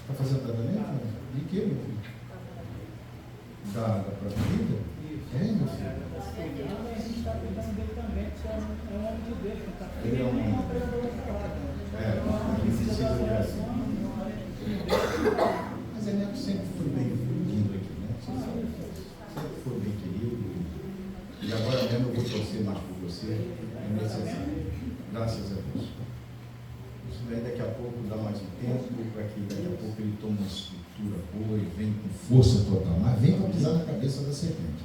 Está fazendo tratamento? De que, meu filho? Da própria vida? É, meu filho? A gente está cuidando dele também, que é um homem de Deus, que está Ele é um homem. Precisa de oração. Mas ele sempre foi bem querido aqui, né? Sempre foi bem querido. E agora mesmo eu vou torcer mais por você. É necessário. Graças a Deus. Isso daí daqui a pouco dá mais um tempo, para que daqui a pouco ele tome uma estrutura boa e vem com força total. Mas vem para pisar na cabeça da serpente.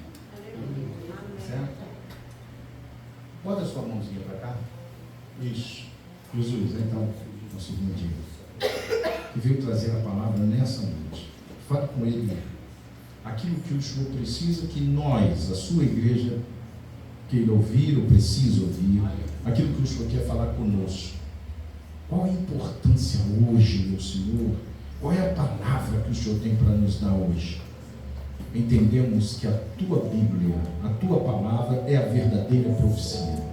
Certo? Bota a sua mãozinha para cá. Isso. Jesus, então, nosso bom dia. Que veio trazer a palavra nessa noite. Fale com ele aquilo que o Senhor precisa que nós, a sua igreja, queira ouvir ou precisa ouvir, aquilo que o Senhor quer falar conosco. Qual a importância hoje, meu Senhor? Qual é a palavra que o Senhor tem para nos dar hoje? Entendemos que a tua Bíblia, a tua palavra é a verdadeira profecia.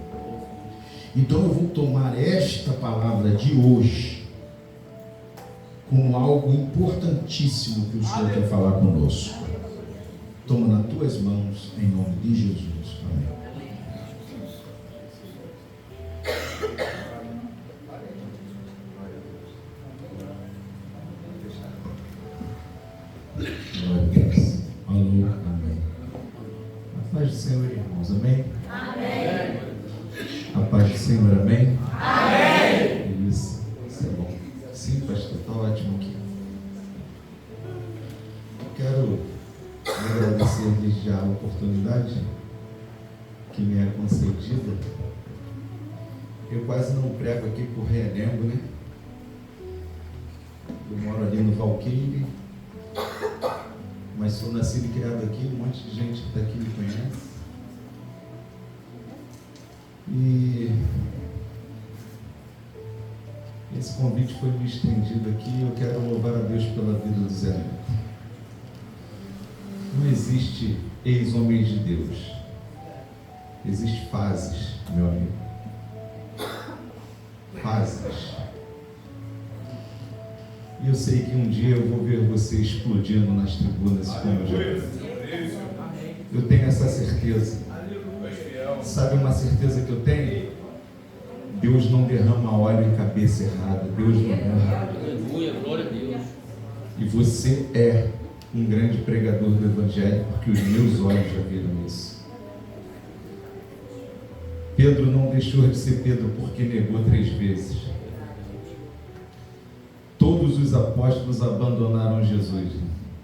Então eu vou tomar esta palavra de hoje como algo importantíssimo que o Senhor quer falar conosco. Toma nas tuas mãos, em nome de Jesus. Amém. Glória a Deus. Alô, amém. A paz do Senhor, irmãos, amém? Amém. A paz do Senhor, amém? Amém. Isso é bom. Sim, pastor, está ótimo aqui. Eu quero agradecer-lhes já a oportunidade que me é concedida. Eu quase não prego aqui por Realengo, né? Eu moro ali no Valqueire, mas sou nascido e criado aqui, um monte de gente daqui me conhece. E esse convite foi me estendido aqui. Eu quero louvar a Deus pela vida do Zé Neto. Não existe ex-homens de Deus. Existem fases, meu amigo. Fases. E eu sei que um dia eu vou ver você explodindo nas tribunas como já. Eu tenho essa certeza. Sabe uma certeza que eu tenho? Deus não derrama óleo em cabeça errada. Deus não derrama. Aleluia, glória a Deus. E você é um grande pregador do Evangelho, porque os meus olhos já viram isso. Pedro não deixou de ser Pedro porque negou 3 vezes. Todos os apóstolos abandonaram Jesus.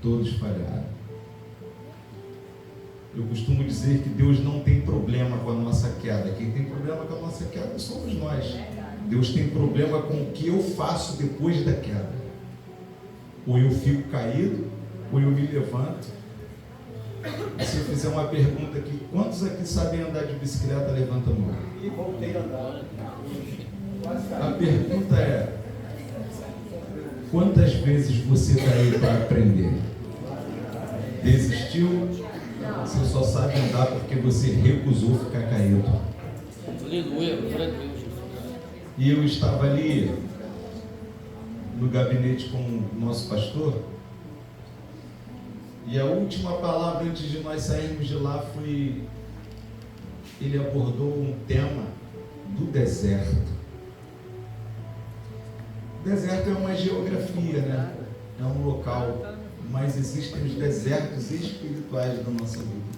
Todos falharam. Eu costumo dizer que Deus não tem problema com a nossa queda. Quem tem problema com a nossa queda somos nós. Deus tem problema com o que eu faço depois da queda. Ou eu fico caído, ou eu me levanto. E se eu fizer uma pergunta aqui, quantos aqui sabem andar de bicicleta? Levanta a mão. E voltei a andar. A pergunta é: quantas vezes você está aí para aprender? Desistiu? Você só sabe andar porque você recusou ficar caído. Aleluia, glória a Deus. E eu estava ali no gabinete com o nosso pastor, e a última palavra antes de nós sairmos de lá foi: ele abordou um tema do deserto. O deserto é uma geografia, né? É um local, mas existem os desertos espirituais da nossa vida.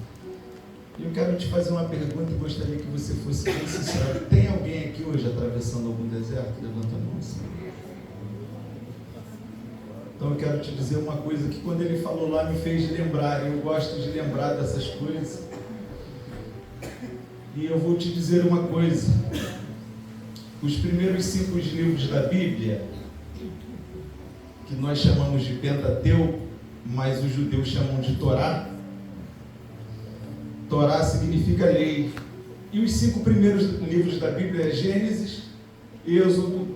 E eu quero te fazer uma pergunta e gostaria que você fosse bem sincero. Tem alguém aqui hoje atravessando algum deserto? Levanta a mão assim. Então eu quero te dizer uma coisa que quando ele falou lá me fez lembrar. Eu gosto de lembrar dessas coisas. E eu vou te dizer uma coisa. Os primeiros 5 livros da Bíblia, que nós chamamos de Pentateuco, mas os judeus chamam de Torá. Torá significa lei. E os 5 primeiros livros da Bíblia é Gênesis, Êxodo,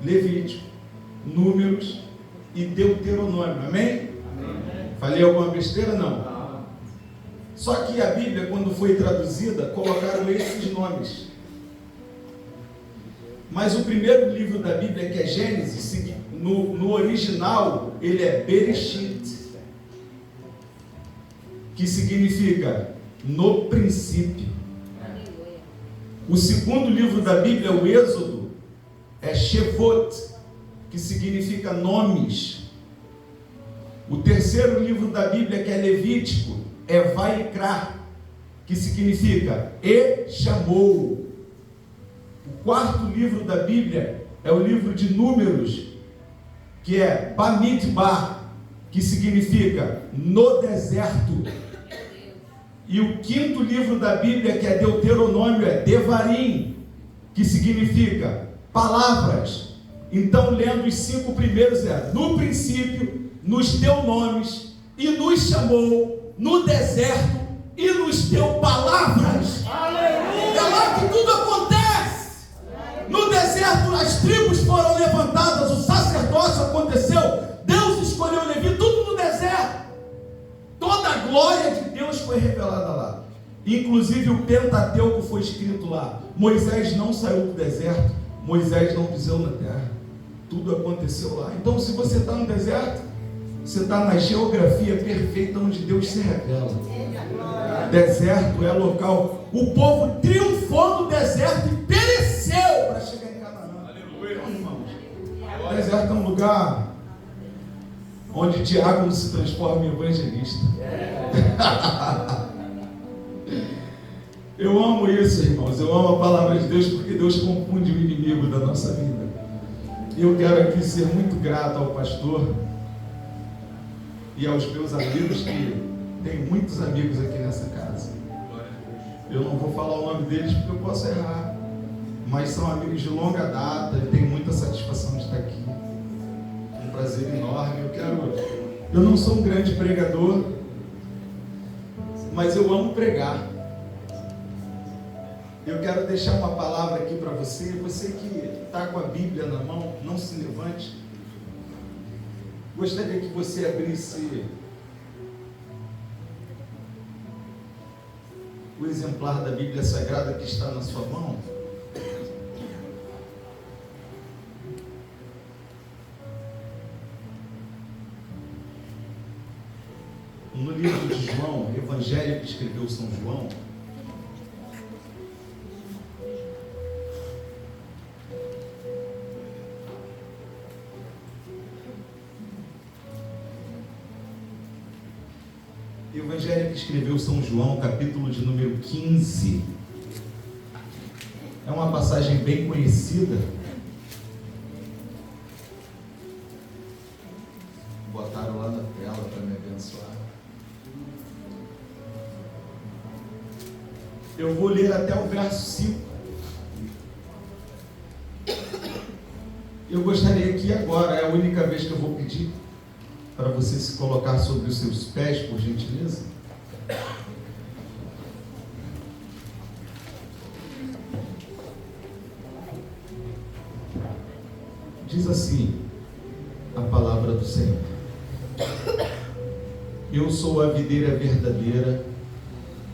Levítico, Números e Deuteronômio. Amém? Amém. Falei alguma besteira? Não. Só que a Bíblia, quando foi traduzida, colocaram esses nomes. Mas o primeiro livro da Bíblia, que é Gênesis, no original, ele é Bereshit, que significa no princípio. O segundo livro da Bíblia, o Êxodo, é Shevot, que significa nomes. O terceiro livro da Bíblia, que é Levítico, é Vaikra, que significa e chamou. O quarto livro da Bíblia é o livro de Números, que é Bamidbar, que significa no deserto. E o quinto livro da Bíblia, que é Deuteronômio, é Devarim, que significa palavras. Então, lendo os 5 primeiros, é: no princípio, nos deu nomes, e nos chamou no deserto, e nos deu palavras. Aleluia! É lá que tudo acontece. No deserto, as tribos foram levantadas, o sacerdócio aconteceu, Deus escolheu Levi, tudo no deserto. Toda a glória de Deus foi revelada lá. Inclusive o Pentateuco foi escrito lá. Moisés não saiu do deserto, Moisés não pisou na terra. Tudo aconteceu lá. Então, se você está no deserto, você está na geografia perfeita onde Deus se revela. Deserto é local. O povo triunfou no deserto e pereceu para chegar em Canaã. Aleluia. Irmãos, o deserto é um lugar onde diácono se transforma em evangelista. Eu amo isso, irmãos. Eu amo a palavra de Deus, porque Deus confunde o inimigo da nossa vida. Eu quero aqui ser muito grato ao pastor e aos meus amigos, que tem muitos amigos aqui nessa casa. Eu não vou falar o nome deles porque eu posso errar, mas são amigos de longa data. Eu tenho muita satisfação de estar aqui. Um prazer enorme. Eu não sou um grande pregador, mas eu amo pregar. Eu quero deixar uma palavra aqui para você. Você que está com a Bíblia na mão, não se levante. Gostaria que você abrisse o exemplar da Bíblia Sagrada que está na sua mão. No livro de João, Evangelho que escreveu São João, Evangelho que escreveu São João, capítulo de número 15. É uma passagem bem conhecida. Botaram lá na tela para me abençoar. Eu vou ler até o verso 5. Eu gostaria que agora, é a única vez que eu vou pedir para você se colocar sobre os seus pés, por gentileza. Diz assim a palavra do Senhor: eu sou a videira verdadeira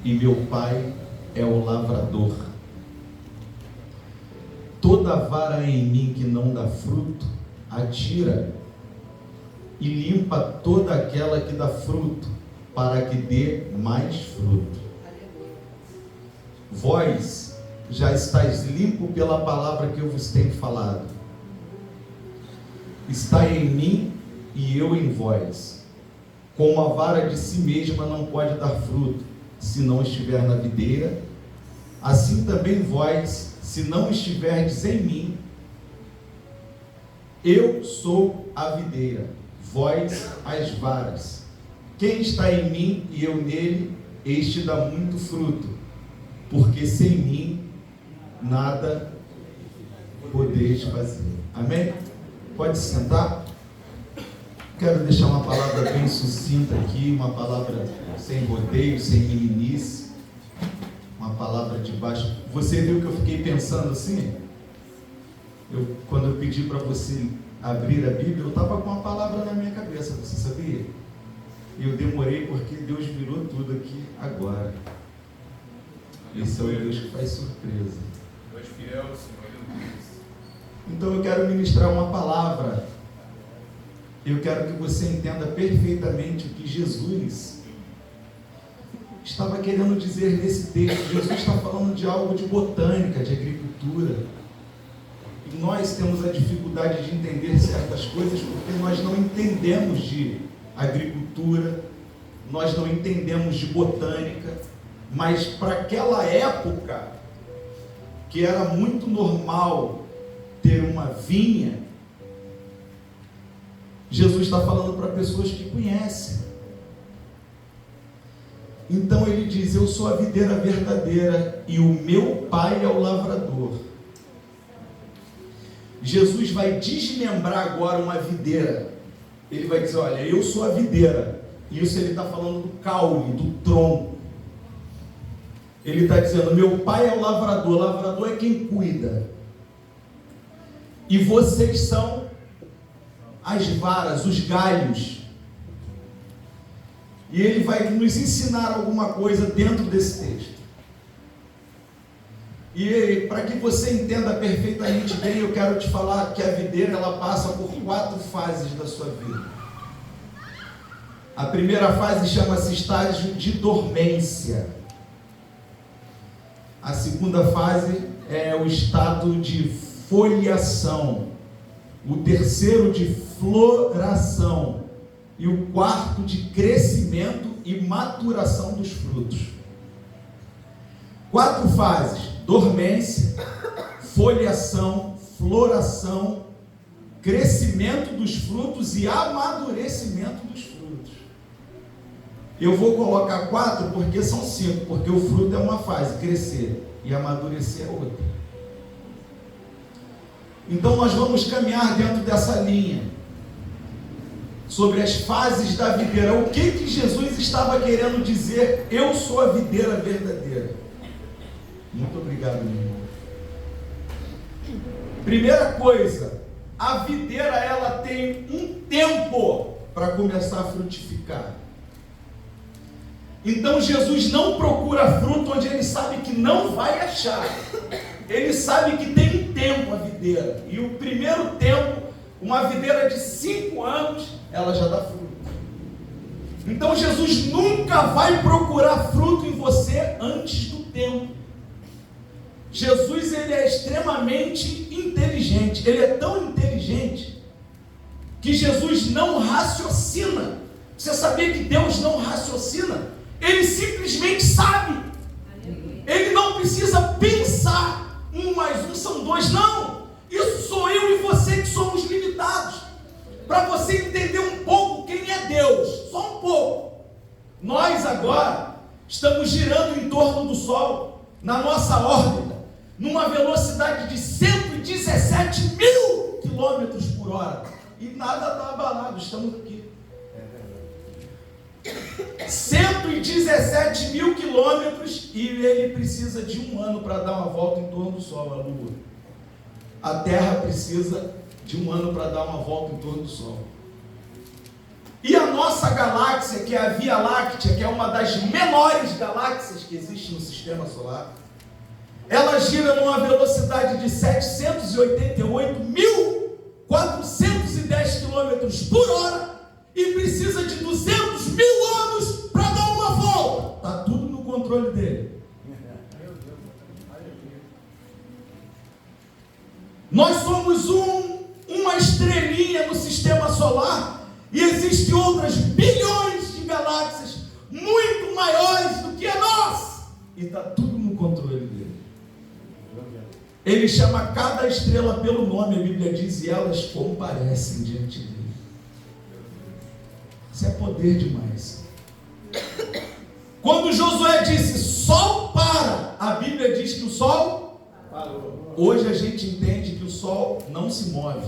e meu Pai é o lavrador. Toda vara em mim que não dá fruto, atira, e limpa toda aquela que dá fruto, para que dê mais fruto. Vós já estáis limpo pela palavra que eu vos tenho falado. Está em mim e eu em vós. Como a vara de si mesma não pode dar fruto, se não estiver na videira, assim também vós, se não estiverdes em mim. Eu sou a videira, vós as varas. Quem está em mim e eu nele, este dá muito fruto, porque sem mim nada podeis fazer. Amém? Pode sentar. Quero deixar uma palavra bem sucinta aqui, uma palavra sem rodeio, sem meninice, uma palavra de baixo. Você viu que eu fiquei pensando assim? Quando eu pedi para você abrir a Bíblia, eu estava com uma palavra na minha cabeça, você sabia? E eu demorei porque Deus virou tudo aqui agora. Esse é o Deus que faz surpresa. Deus fiel, Senhor. Então eu quero ministrar uma palavra Eu quero que você entenda perfeitamente o que Jesus estava querendo dizer nesse texto. Jesus está falando de algo de botânica, de agricultura. E nós temos a dificuldade de entender certas coisas porque nós não entendemos de agricultura, nós não entendemos de botânica, mas para aquela época, que era muito normal ter uma vinha, Jesus está falando para pessoas que conhecem. Então ele diz: eu sou a videira verdadeira e o meu pai é o lavrador. Jesus vai desmembrar agora uma videira. Ele vai dizer: olha, eu sou a videira. Isso ele está falando do caule, do tronco. Ele está dizendo: meu pai é o lavrador. O lavrador é quem cuida. E vocês são as varas, os galhos. E ele vai nos ensinar alguma coisa dentro desse texto. E para que você entenda perfeitamente bem, eu quero te falar que a videira, ela passa por 4 fases da sua vida. A primeira fase chama-se estágio de dormência. A segunda fase é o estado de foliação. O terceiro de floração. E o quarto de crescimento e maturação dos frutos. 4 fases: dormência, foliação, floração, crescimento dos frutos e amadurecimento dos frutos. Eu vou colocar 4 porque são 5, porque o fruto é uma fase, crescer, e amadurecer é outra. Então nós vamos caminhar dentro dessa linha, sobre as fases da videira. O que Jesus estava querendo dizer? Eu sou a videira verdadeira. Muito obrigado, meu irmão. Primeira coisa, a videira, ela tem um tempo para começar a frutificar. Então Jesus não procura fruto onde ele sabe que não vai achar. Ele sabe que tem um tempo a videira. E o primeiro tempo, uma videira de 5 anos, ela já dá fruto. Então Jesus nunca vai procurar fruto em você antes do tempo. Jesus, ele é extremamente inteligente. Ele é tão inteligente que Jesus não raciocina. Você sabia que Deus não raciocina? Ele simplesmente sabe. Ele não precisa pensar. 1 mais 1 são 2. Não. Isso sou eu e você que somos limitados. Para você entender um pouco quem é Deus, só um pouco. Nós agora estamos girando em torno do Sol, na nossa órbita, numa velocidade de 117 mil quilômetros por hora. E nada está abalado, estamos aqui. 117 mil quilômetros, e ele precisa de 1 ano para dar uma volta em torno do Sol, a Lua. A Terra precisa de 1 ano para dar uma volta em torno do Sol. E a nossa galáxia, que é a Via Láctea, que é uma das menores galáxias que existe no Sistema Solar, ela gira numa velocidade de 788.410 quilômetros por hora e precisa de 200 mil anos para dar uma volta. Está tudo no controle dele. Nós somos uma estrelinha no Sistema Solar e existem outras bilhões de galáxias muito maiores do que a nossa. E está tudo no controle dele. Ele chama cada estrela pelo nome, a Bíblia diz, e elas comparecem diante dele. Isso é poder demais. Quando Josué disse, sol para, a Bíblia diz que o sol parou. Hoje a gente entende que o sol não se move.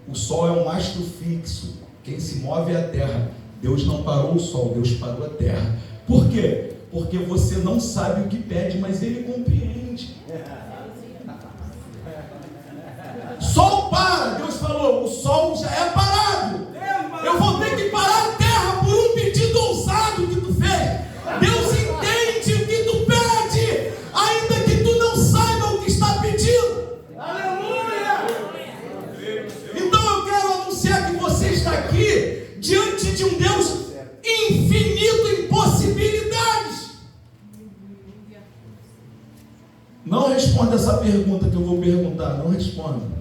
O sol é um mastro fixo. Quem se move é a terra. Deus não parou o sol, Deus parou a terra. Por quê? Porque você não sabe o que pede, mas ele compreende. Sol para, Deus falou, o sol já é parado. Eu vou ter que parar a terra por um pedido ousado que tu fez. Deus entende o que tu pede, ainda que tu não saiba o que está pedindo. Aleluia! Então eu quero anunciar que você está aqui diante de um Deus infinito em possibilidades. Não responda essa pergunta que eu vou perguntar, não responda.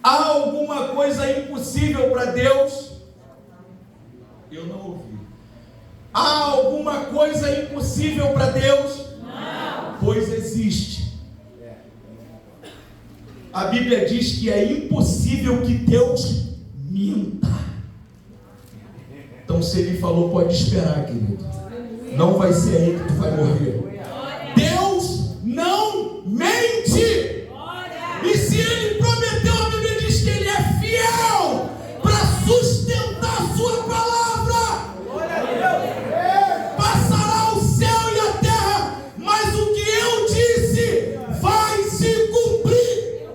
Há alguma coisa impossível para Deus? Eu não ouvi. Há alguma coisa impossível para Deus? Não. Pois existe. A Bíblia diz que é impossível que Deus minta. Então, se Ele falou, pode esperar, querido. Não vai ser aí que tu vai morrer. Deus não mente. E se Ele prometeu, a Bíblia diz que Ele é fiel para sustentar a sua palavra. Passará o céu e a terra, mas o que eu disse vai se cumprir.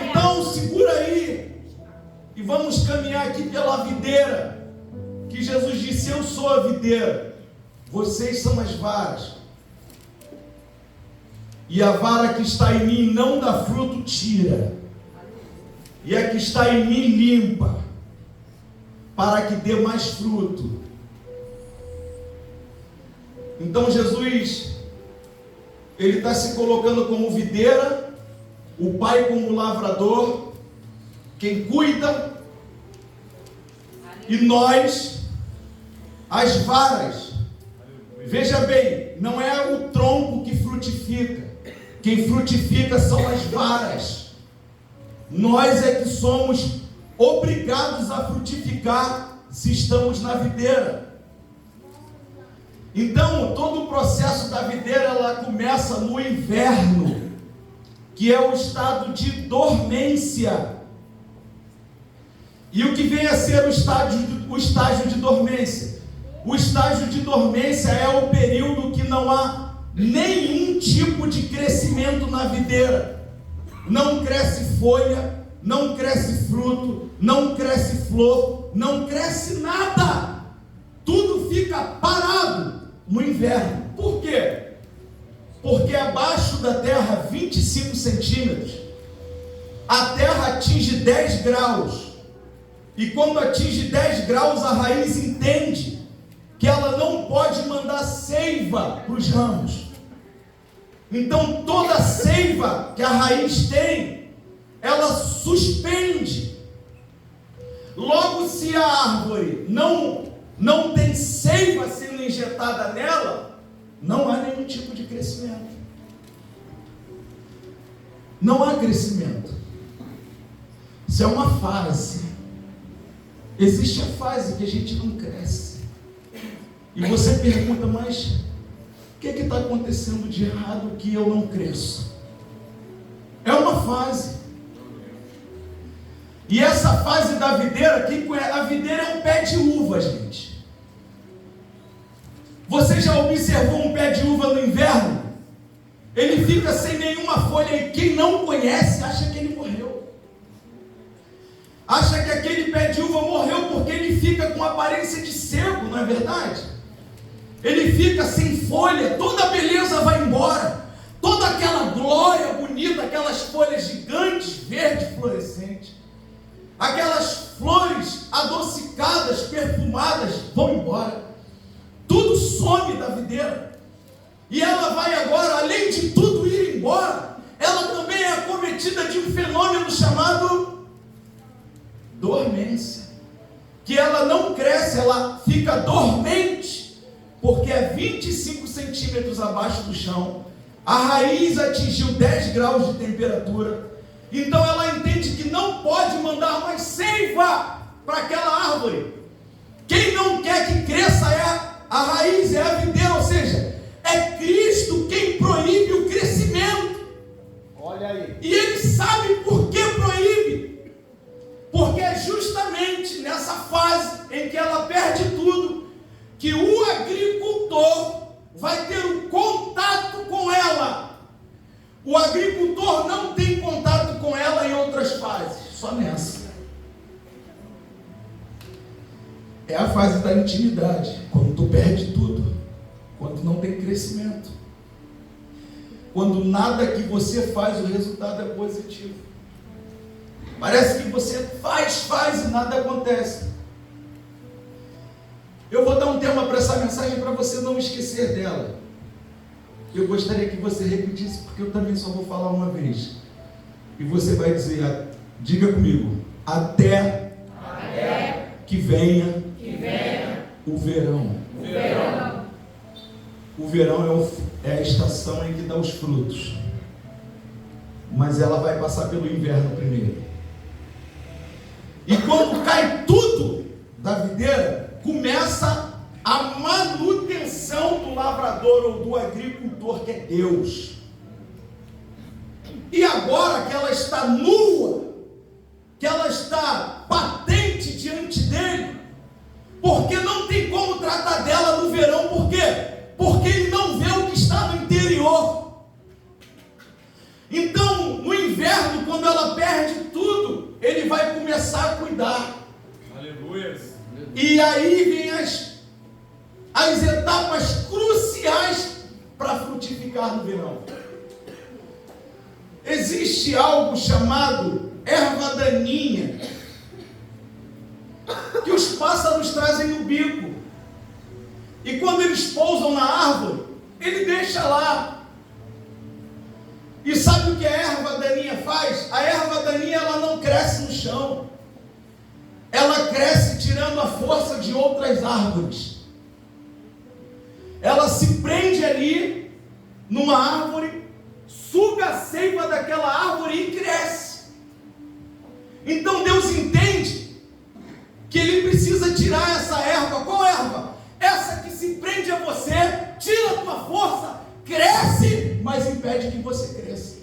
Então segura aí e vamos caminhar aqui pela videira, que Jesus disse: eu sou a videira, vocês são as varas. E a vara que está em mim não dá fruto, tira. E a que está em mim limpa, para que dê mais fruto. Então Jesus, Ele está se colocando como videira, o Pai como lavrador, quem cuida, e nós, as varas. Veja bem, não é o tronco que frutifica. Quem frutifica são as varas. Nós é que somos obrigados a frutificar se estamos na videira. Então, todo o processo da videira, ela começa no inverno, que é o estado de dormência. E o que vem a ser o estágio de dormência? O estágio de dormência é o período que não há nenhum tipo de crescimento na videira. Não cresce folha, não cresce fruto, não cresce flor, não cresce nada. Tudo fica parado no inverno. Por quê? Porque abaixo da terra, 25 centímetros, a terra atinge 10 graus. E quando atinge 10 graus, a raiz entende que ela não pode mandar seiva para os ramos. Então toda a seiva que a raiz tem, ela suspende. Logo, se a árvore não tem seiva sendo injetada nela, não há nenhum tipo de crescimento. Não há crescimento. Isso é uma fase. Existe a fase que a gente não cresce. E você pergunta, mas o que está acontecendo de errado que eu não cresço? É uma fase. E essa fase da videira, a videira é um pé de uva, gente. Você já observou um pé de uva no inverno? Ele fica sem nenhuma folha e quem não conhece acha que ele morreu. Acha que aquele pé de uva morreu porque ele fica com aparência de seco, não é verdade? Ele fica sem folha, toda a beleza vai embora, toda aquela glória bonita, aquelas folhas gigantes, verde fluorescente, aquelas flores adocicadas, perfumadas, vão embora, tudo some da videira, e ela vai agora, além de tudo ir embora, ela também é acometida de um fenômeno chamado dormência, que ela não cresce, ela fica dormente, porque é 25 centímetros abaixo do chão, a raiz atingiu 10 graus de temperatura, então ela entende que não pode mandar mais seiva para aquela árvore. Quem não quer que cresça é a raiz, é a videira, ou seja, é Cristo quem proíbe o crescimento. Olha aí. E Ele sabe por que proíbe, porque é justamente nessa fase em que ela perde tudo, que o agricultor vai ter um contato com ela. O agricultor não tem contato com ela em outras fases, só nessa. É a fase da intimidade, quando tu perde tudo, quando não tem crescimento, quando nada que você faz, o resultado é positivo. Parece que você faz e nada acontece. Eu vou dar um tema para essa mensagem para você não esquecer dela. Eu gostaria que você repetisse, porque eu também só vou falar uma vez. E você vai dizer, diga comigo, até que venha o verão. O verão é a estação em que dá os frutos. Mas ela vai passar pelo inverno primeiro. E quando cai tudo da videira, começa a manutenção do lavrador ou do agricultor, que é Deus. E agora que ela está nua, que ela está patente diante dele, porque não tem como tratar dela no verão. Por quê? Porque ele não vê o que está no interior. Então, no inverno, quando ela perde tudo, ele vai começar a cuidar. Aleluia. E aí vem as etapas cruciais para frutificar no verão. Existe algo chamado erva daninha, que os pássaros trazem no bico. E quando eles pousam na árvore, ele deixa lá. E sabe o que a erva daninha faz? A erva daninha, ela não cresce no chão. Ela cresce tirando a força de outras árvores. Ela se prende ali numa árvore, suga a seiva daquela árvore e cresce. Então Deus entende que ele precisa tirar essa erva. Qual erva? Essa que se prende a você, tira a tua força, cresce, mas impede que você cresça.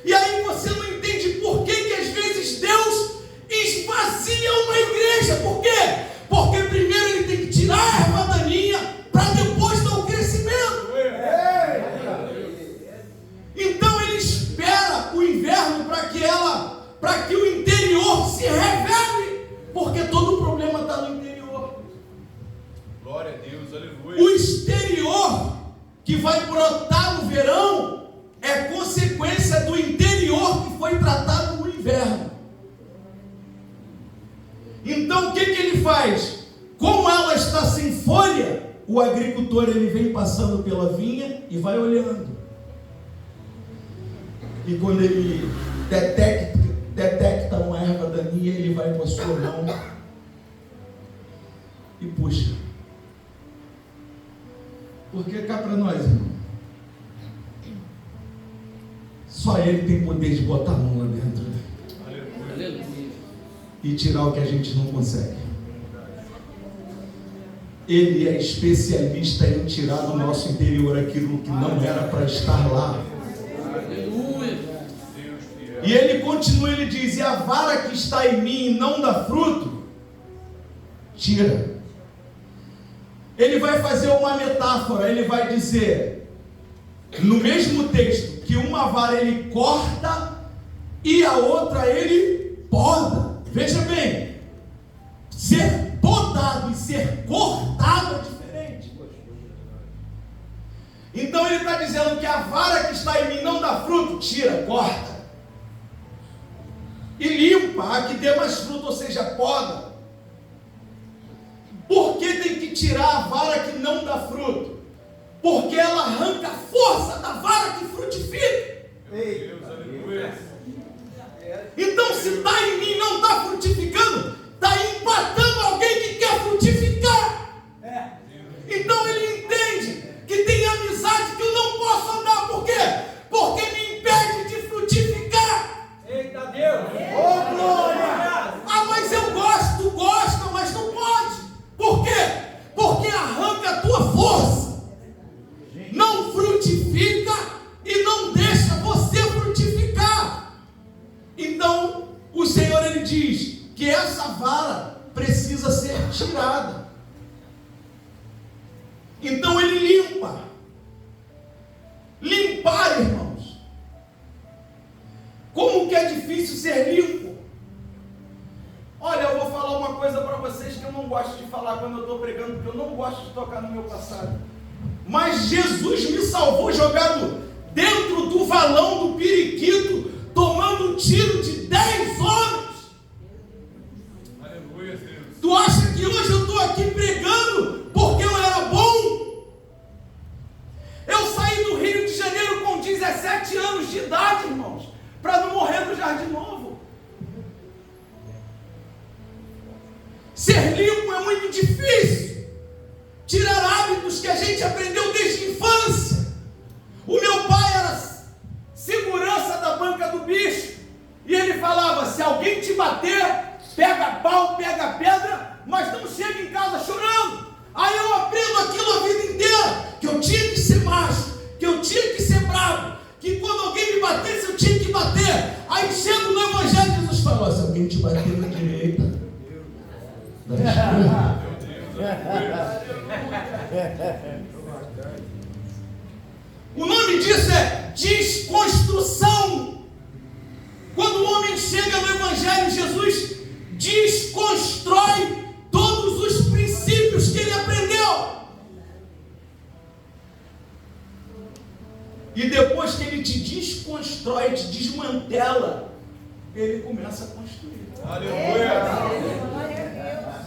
E aí você não entende por que às vezes Deus esvazia uma igreja. Por quê? Porque primeiro ele tem que tirar a erva daninha para depois dar o crescimento. Então ele espera o inverno para que o interior se revele, porque todo o problema está no interior. Glória a Deus, aleluia. O exterior que vai brotar no verão é consequência do interior que foi tratado no inverno. Então o que ele faz? Como ela está sem folha, o agricultor ele vem passando pela vinha e vai olhando. E quando ele detecta uma erva daninha, ele vai com a sua mão e puxa. Porque cá para nós, irmão, só ele tem poder de botar a mão lá dentro Aleluia. e tirar o que a gente não consegue. Ele é especialista em tirar do nosso interior aquilo que não era para estar lá. Aleluia. E ele continua, ele diz, e a vara que está em mim e não dá fruto, tira. Ele vai fazer uma metáfora, ele vai dizer, no mesmo texto, que uma vara ele corta e a outra ele poda. Veja bem, ser podado e ser cortado é diferente. Então ele está dizendo que a vara que está em mim não dá fruto, tira, corta. E limpa a que dê mais fruto, ou seja, poda. Por que tem que tirar a vara que não dá fruto? Porque ela arranca a força da vara que frutifica. Deus, aleluia. Então se está em mim e não está frutificando, está empatando alguém que quer frutificar. Então ele entende que tem amizade que eu não posso andar. Por quê? Porque me impede de frutificar. Eita Deus! Ô glória! Ah, mas eu gosto, tu gosta, mas não pode. Por quê? Porque arranca a tua força, não frutifica e não deixa você frutificar. Então o Senhor ele diz que essa vara precisa ser tirada. Então ele limpa. Limpar, irmãos, como que é difícil ser limpo. Olha, eu vou falar uma coisa para vocês que eu não gosto de falar quando eu estou pregando, porque eu não gosto de tocar no meu passado. Mas Jesus me salvou jogado dentro do valão do periquito, tomando um tiro de 10 muito difícil tirar hábitos que a gente aprendeu desde a infância. O meu pai era segurança da banca do bicho, e ele falava: se alguém te bater, pega pau, pega pedra, mas não chega em casa chorando. Aí eu aprendo aquilo a vida inteira, que eu tinha que ser macho, que eu tinha que ser bravo, que quando alguém me batesse eu tinha que bater. Aí chego no Evangelho, Jesus falou: se alguém te bater na direita, da esquerda. O nome disso é desconstrução. Quando o homem chega no Evangelho, Jesus desconstrói todos os princípios que ele aprendeu. E depois que ele te desconstrói, te desmantela, ele começa a construir. Aleluia.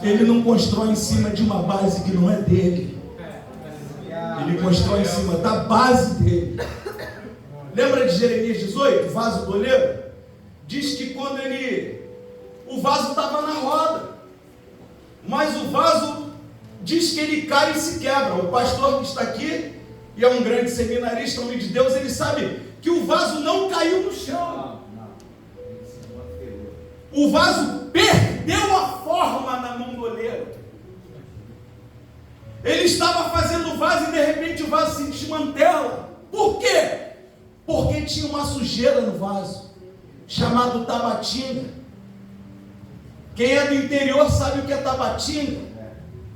Ele não constrói em cima de uma base que não é dele. Ele constrói em cima da base dele. Lembra de Jeremias 18, o vaso do oleiro? Diz que quando o vaso estava na roda, mas o vaso diz que ele cai e se quebra. O pastor que está aqui, e é um grande seminarista, homem de Deus, ele sabe que o vaso não caiu no chão. O vaso perdeu a forma na mão do oleiro. Ele estava fazendo o vaso e de repente o vaso se desmantela. Por quê? Porque tinha uma sujeira no vaso, chamado tabatinga. Quem é do interior sabe o que é tabatinga.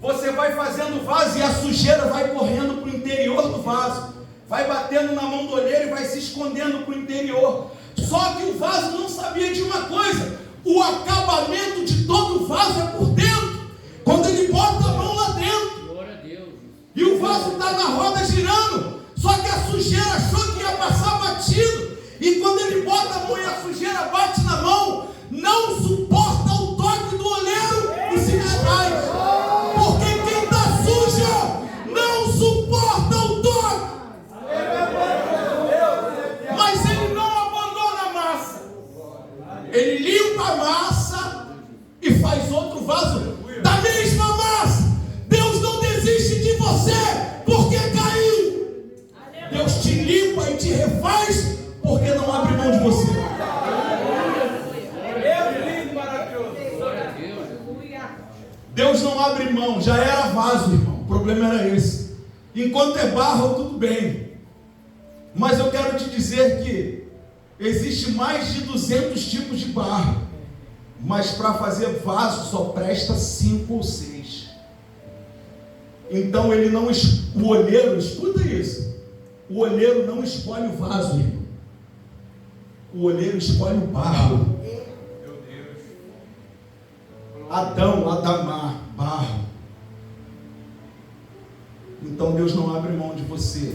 Você vai fazendo o vaso e a sujeira vai correndo para o interior do vaso, vai batendo na mão do oleiro e vai se escondendo para o interior. Só que o vaso não sabia de uma coisa: o acabamento de todo o vaso é por dentro. Quando ele bota a mão lá dentro, e o vaso está na roda girando, só que a sujeira achou que ia passar batido, e quando ele bota a mão e a sujeira bate na mão, não suporta o toque do oleiro e se desfaz. Porque quem está suja não suporta o toque. Mas ele não abandona a massa. Ele limpa a massa e faz outro vaso da mesma massa. Deus não desiste de você porque caiu. Deus te limpa e te refaz porque não abre mão de você. Deus não abre mão. Já era vaso, irmão. O problema era esse. Enquanto é barro, tudo bem. Mas eu quero te dizer que existe mais de 200 tipos de barro. Mas para fazer vaso só presta 5 ou 6. Então ele não, o olheiro, escuta isso, o olheiro não escolhe o vaso, irmão. O olheiro escolhe o barro. Adão, Adamar, barro. Então Deus não abre mão de você.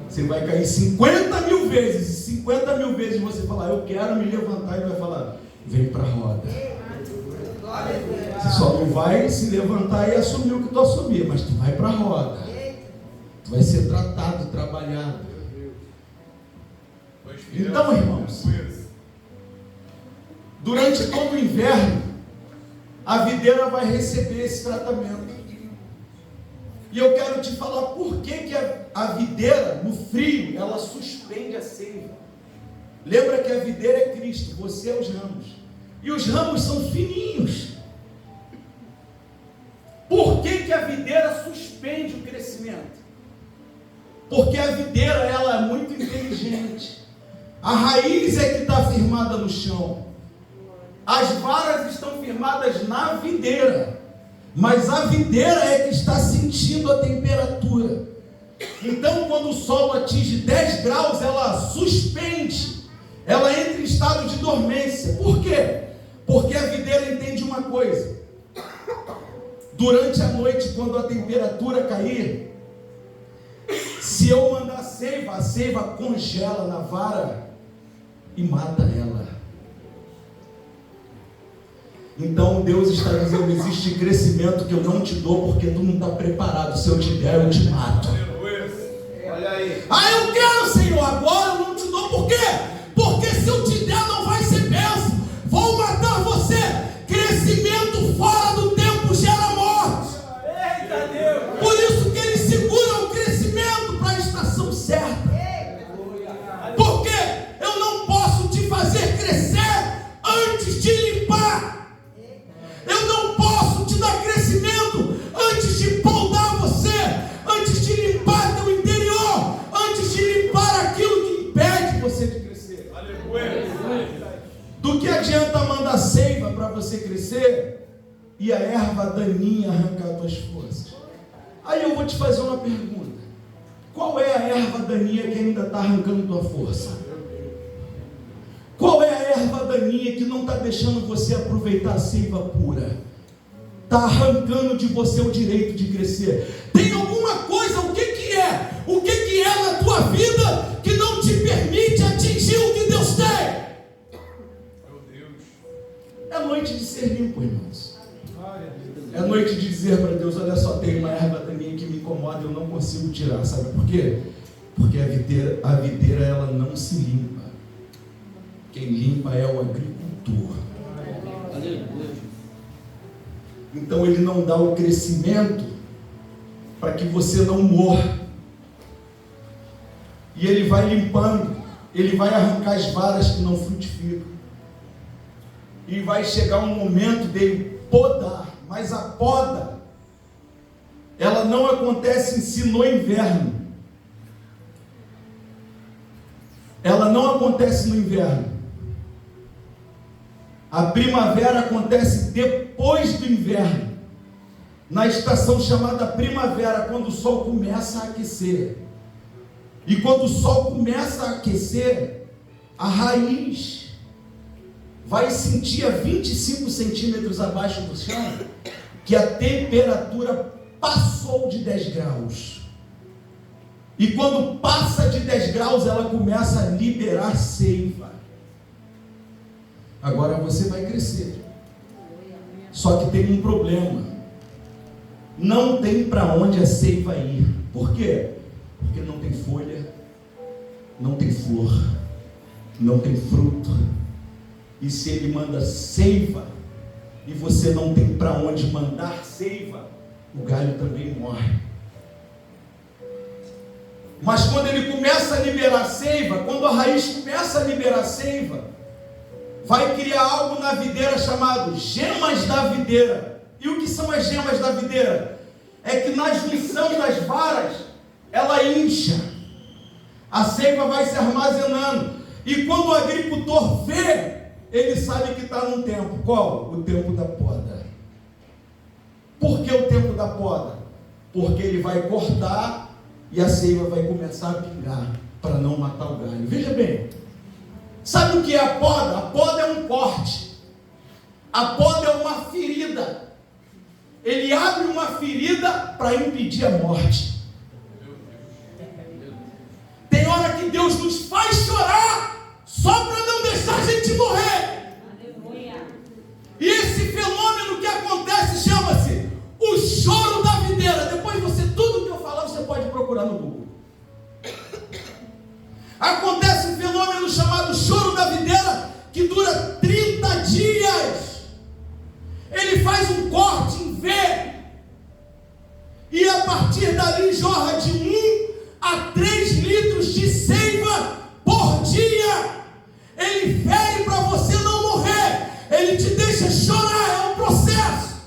Você vai cair 50 mil vezes, e 50 mil vezes você falar: eu quero me levantar, e vai falar: vem para a roda. Você só não vai se levantar e assumir o que tu assumir, mas tu vai para a roda. Tu vai ser tratado, trabalhado. Então, irmãos, durante todo o inverno, a videira vai receber esse tratamento. E eu quero te falar por que a videira, no frio, ela suspende a seiva. Lembra que a videira é Cristo, você é os ramos. E os ramos são fininhos. Por que a videira suspende o crescimento? Porque a videira, ela é muito inteligente. A raiz é que está firmada no chão. As varas estão firmadas na videira. Mas a videira é que está sentindo a temperatura. Então, quando o solo atinge 10 graus, ela suspende. Ela entra em estado de dormência. Por quê? Porque a videira entende uma coisa: durante a noite, quando a temperatura cair, se eu mandar a seiva congela na vara e mata ela. Então Deus está dizendo: existe crescimento que eu não te dou porque tu não está preparado. Se eu te der, eu te mato. Olha aí. Ah, eu quero, Senhor, agora eu não te dou. Por quê? Porque se eu te der, não vai ser bênção. Vou matar você. Crescimento fora do tempo gera adianta mandar seiva para você crescer e a erva daninha arrancar as tuas forças. Aí eu vou te fazer uma pergunta. Qual é a erva daninha que ainda está arrancando tua força? Qual é a erva daninha que não está deixando você aproveitar a seiva pura? Está arrancando de você o direito de crescer. Tem alguma coisa, o que que é? O que que é na tua vida que não te permite atingir o que Deus tem? É noite de ser limpo, irmãos. É noite de dizer para Deus, olha só, tem uma erva daninha que me incomoda, eu não consigo tirar. Sabe por quê? Porque a videira ela não se limpa. Quem limpa é o agricultor. Então ele não dá o crescimento para que você não morra. E ele vai limpando, ele vai arrancar as varas que não frutificam. E vai chegar um momento dele podar. Mas a poda, ela não acontece em si no inverno. Ela não acontece no inverno. A primavera acontece depois do inverno, na estação chamada primavera, quando o sol começa a aquecer. E quando o sol começa a aquecer, a raiz vai sentir a 25 centímetros abaixo do chão que a temperatura passou de 10 graus. E quando passa de 10 graus, ela começa a liberar seiva. Agora você vai crescer. Só que tem um problema. Não tem para onde a seiva ir. Por quê? Porque não tem folha, não tem flor, não tem fruto. E se ele manda seiva, e você não tem para onde mandar seiva, o galho também morre. Mas quando ele começa a liberar seiva, quando a raiz começa a liberar seiva, vai criar algo na videira chamado gemas da videira. E o que são as gemas da videira? É que na junção das varas, ela incha. A seiva vai se armazenando. E quando o agricultor vê, ele sabe que está num tempo. Qual? O tempo da poda. Por que o tempo da poda? Porque ele vai cortar e a seiva vai começar a pingar para não matar o galho. Veja bem. Sabe o que é a poda? A poda é um corte. A poda é uma ferida. Ele abre uma ferida para impedir a morte. Tem hora que Deus nos faz chorar só para não deixar a gente morrer. E esse fenômeno que acontece chama-se o choro da videira. Depois tudo que eu falar, você pode procurar no Google. Acontece um fenômeno chamado choro da videira, que dura 30 dias. Ele faz um corte em V, e a partir dali jorra de 1 a 3 litros de seiva por dia. Ele fere para você não morrer. Ele te deixa chorar, é um processo.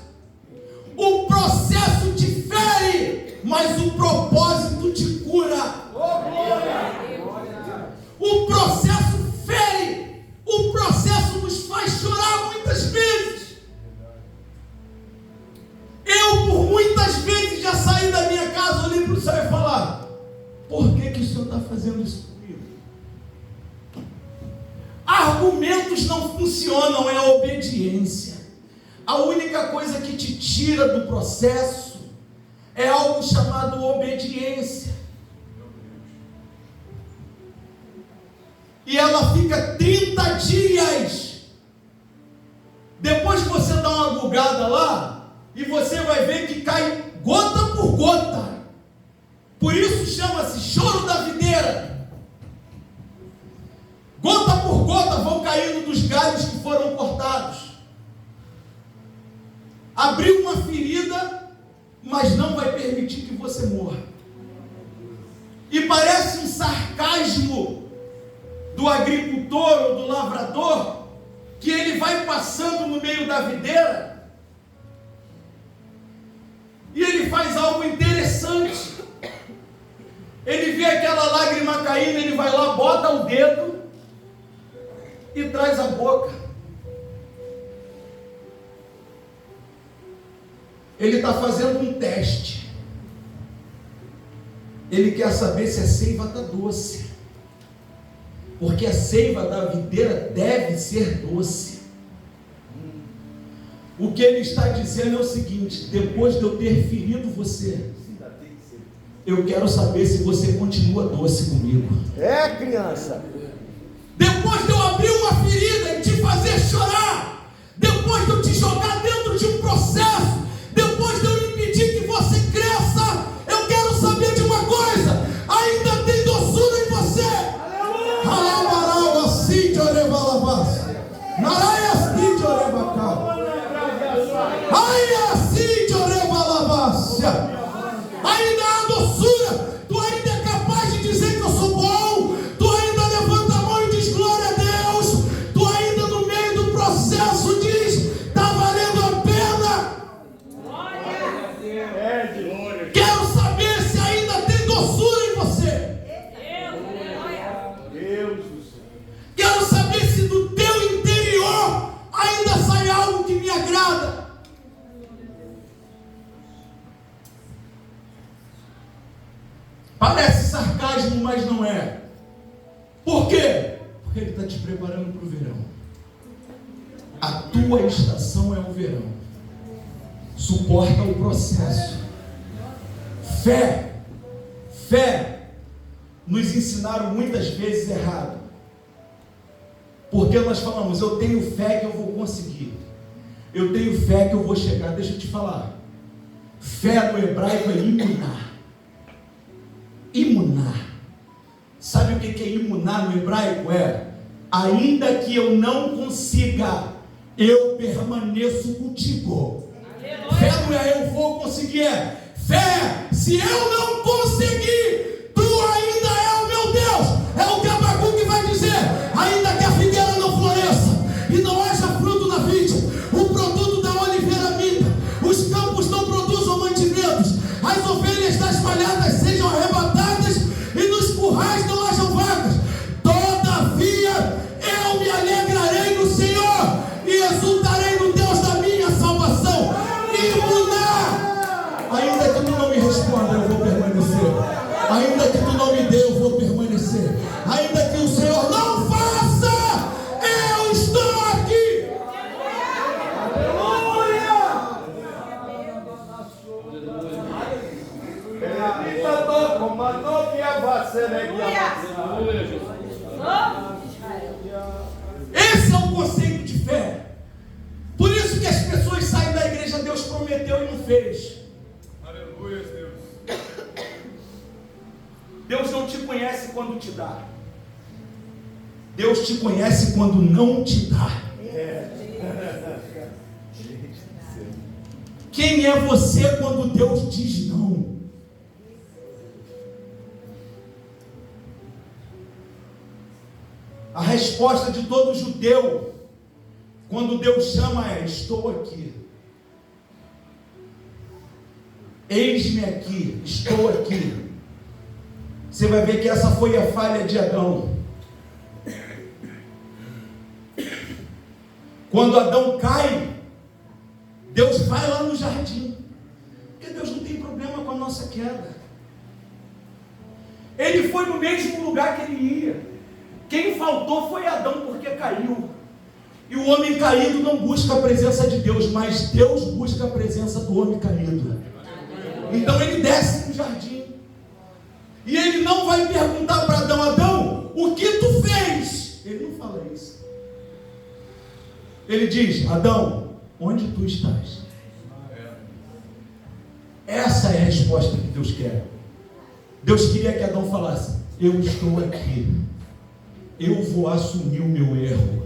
O processo te fere, mas o propósito te cura. O processo fere, o processo nos faz chorar muitas vezes. Eu, por muitas vezes, já saí da minha casa, olhei para o céu e falar: por que o Senhor está fazendo isso comigo? Argumentos não funcionam, é a obediência. A única coisa que te tira do processo é algo chamado obediência. E ela fica 30 dias. Depois que você dá uma bugada lá, e você vai ver que cai gota por gota. Por isso chama-se choro da videira. Gota por gota vão caindo dos galhos que foram cortados. Abriu uma ferida, mas não vai permitir que você morra. E parece um sarcasmo do agricultor ou do lavrador, que ele vai passando no meio da videira e ele faz algo interessante. Ele vê aquela lágrima caindo, ele vai lá, bota o dedo e traz a boca. Ele está fazendo um teste. Ele quer saber se a seiva está doce. Porque a seiva da videira deve ser doce. O que ele está dizendo é o seguinte: depois de eu ter ferido você, eu quero saber se você continua doce comigo. É, criança. Depois de eu abrir uma ferida e te fazer chorar, depois de eu te jogar dentro de um processo, depois de eu impedir que você cresça, eu quero saber de uma coisa: ainda tem doçura em você. Ainda há doçura. Tu ainda é capaz de dizer que eu sou bom. Tu ainda levanta a mão e diz glória a Deus. Tu ainda no meio do processo diz: está valendo a pena. Quero saber se ainda tem doçura em você. Quero saber se do teu interior ainda sai algo que me agrada. Parece sarcasmo, mas não é. Por quê? Porque ele está te preparando para o verão. A tua estação é o verão. Suporta o processo. Fé nos ensinaram muitas vezes errado. Porque nós falamos: eu tenho fé que eu vou conseguir. Eu tenho fé que eu vou chegar. Deixa eu te falar. Fé no hebraico é imunar. Imunar. Sabe o que é imunar no hebraico? É: ainda que eu não consiga, eu permaneço contigo. Fé não é eu vou conseguir, é fé, se eu não conseguir, tu ainda é o meu Deus. É o que Abacuque vai dizer: ainda que a figueira não floresça e não haja fruto na vide, o produto da oliveira minta, os campos não produzam mantimentos, as ovelhas das malhadas sejam arrebatadas e nos currais não hajam vacas, todavia eu me alegrarei no Senhor e exultarei no Deus da minha salvação. Imunar. Ainda que tu não me responda, eu vou permanecer. Ainda que tu não me dê, eu vou permanecer. Ainda que o Senhor não faça, eu estou aqui. Esse é o conceito de fé. Por isso que as pessoas saem da igreja: Deus prometeu e não fez. Aleluia, Deus. Deus não te conhece quando te dá. Deus te conhece quando não te dá. Quem é você quando Deus diz não? A resposta de todo judeu quando Deus chama é: estou aqui. Eis-me aqui, estou aqui. Você vai ver que essa foi a falha de Adão. Quando Adão cai, Deus vai lá no jardim. Porque Deus não tem problema com a nossa queda. Ele foi no mesmo lugar que ele ia. Quem faltou foi Adão, porque caiu. E o homem caído não busca a presença de Deus, mas Deus busca a presença do homem caído. Então ele desce no jardim. E ele não vai perguntar para Adão: Adão, o que tu fez? Ele não fala isso. Ele diz: Adão, onde tu estás? Essa é a resposta que Deus quer. Deus queria que Adão falasse: eu estou aqui. Eu vou assumir o meu erro.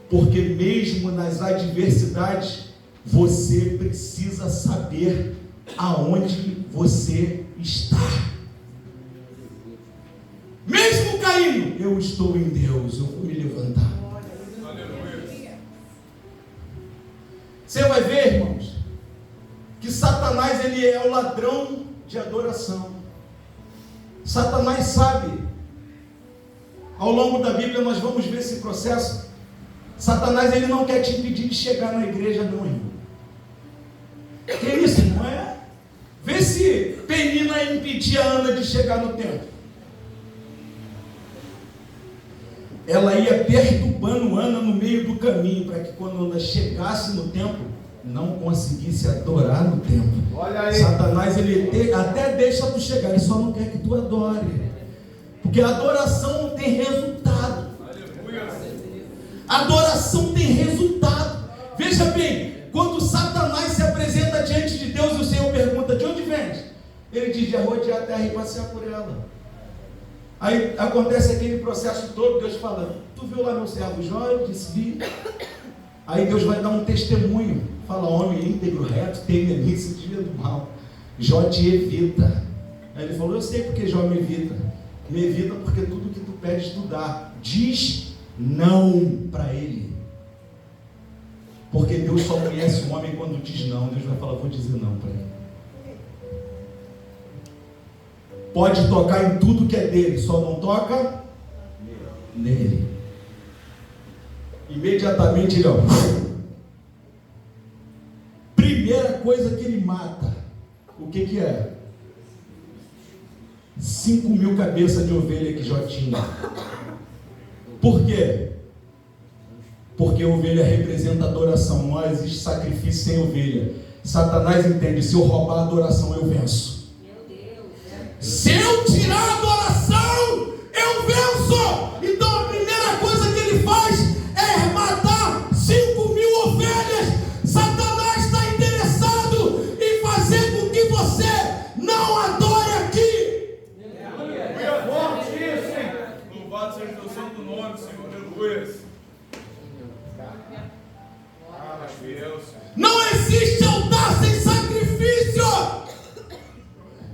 Porque mesmo nas adversidades, você precisa saber aonde você está. Mesmo caindo, eu estou em Deus, eu vou me levantar. Você vai ver, irmãos, que Satanás, ele é o ladrão de adoração. Satanás sabe. Ao longo da Bíblia nós vamos ver esse processo. Satanás, ele não quer te impedir de chegar na igreja, não, irmão. Que isso, não é? Vê se Penina ia impedir a Ana de chegar no templo. Ela ia perturbando Ana no meio do caminho, para que quando Ana chegasse no templo, não conseguisse adorar no templo. Olha aí. Satanás, ele até deixa tu chegar, ele só não quer que tu adore. Porque a adoração não tem resultado. A adoração tem resultado. Veja bem, quando Satanás se apresenta diante de Deus e o Senhor pergunta: de onde vens? Ele diz: de rodear a terra e passear por ela. Aí acontece aquele processo todo, Deus falando: tu viu lá meu servo Jó? Eu disse: vi. Aí Deus vai dar um testemunho, fala: homem íntegro, reto, temenice, dia do mal, Jó te evita. Aí ele falou: eu sei porque Jó me evita porque tudo que tu pedes tu dá. Diz não para ele, porque Deus só conhece o homem quando diz não. Deus vai falar: vou dizer não para ele. Pode tocar em tudo que é dele, só não toca nele. Imediatamente ele, primeira coisa que ele mata, o que é? 5.000 cabeças de ovelha que Jó tinha. Por quê? Porque a ovelha representa adoração. Não existe sacrifício sem ovelha. Satanás entende: se eu roubar a adoração, eu venço. Se eu tirar a adoração, eu venço. Então a primeira coisa que ele faz é matar 5.000 ovelhas. Satanás está interessado em fazer com que você não adore aqui. Louvado seja o teu santo nome, Senhor. Aleluia. Mas fiel, Senhor. Não existe altar sem sacrifício.